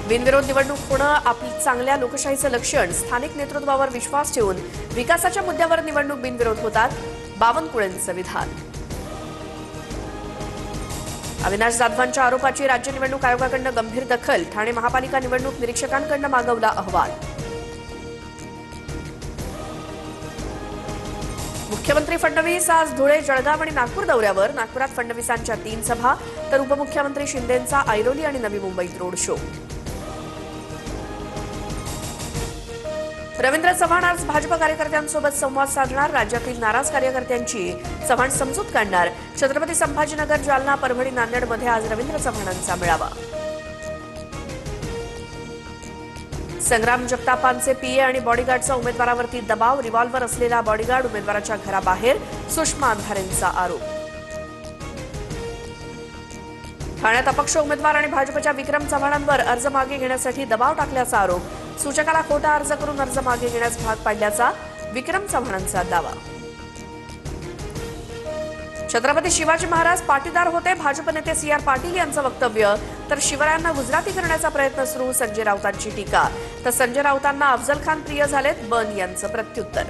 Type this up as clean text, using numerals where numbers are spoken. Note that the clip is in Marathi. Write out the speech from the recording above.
बिनविरोध निवडणूक होणं आपली चांगल्या लोकशाहीचं लक्षण. स्थानिक नेतृत्वावर विश्वास ठेवून विकासाच्या मुद्द्यावर निवडणूक बिनविरोध होतात. बावनकुळेंचं विधान. अविनाश जाधवांच्या आरोपाची राज्य निवडणूक आयोगाकडून गंभीर दखल. ठाणे महापालिका निवडणूक निरीक्षकांकडून मागवला अहवाल. मुख्यमंत्री फडणवीस आज धुळे, जळगाव आणि नागपूर दौऱ्यावर. नागपुरात फडणवीसांच्या 3 सभा तर उपमुख्यमंत्री शिंदेंचा ऐरोली आणि नवी मुंबईत रोड शो. रवींद्र चव्हाण आज भाजप कार्यकर्त्यांसोबत संवाद साधणार. राज्यातील नाराज कार्यकर्त्यांची चव्हाण समजूत काढणार. छत्रपती संभाजीनगर, जालना, परभणी, नांदेडमध्ये आज रवींद्र चव्हाणांचा मेळावा. संग्राम जगतापांचे पीए आणि बॉडीगार्डचा उमेदवारावरती दबाव. रिव्हॉल्व्हर असलेला बॉडीगार्ड उमेदवाराच्या घराबाहेर. सुषमा अंधारेंचा आरोप. ठाण्यात अपक्ष उमेदवार आणि भाजपच्या विक्रम चव्हाणांवर अर्ज मागे घेण्यासाठी दबाव टाकल्याचा आरोप. सूचकाला खोटा अर्ज करून अर्ज मागे घेण्यास भाग पाडल्याचा विक्रम चव्हाणांचा दावा. छत्रपती शिवाजी महाराज पाटीदार होते. भाजप नेते CR पाटील यांचं वक्तव्य. तर शिवरायांना गुजराती करण्याचा प्रयत्न सुरू. संजय राऊतांची टीका. तर संजय राऊतांना अफजल खान प्रिय झालेत. बन यांचं प्रत्युत्तर.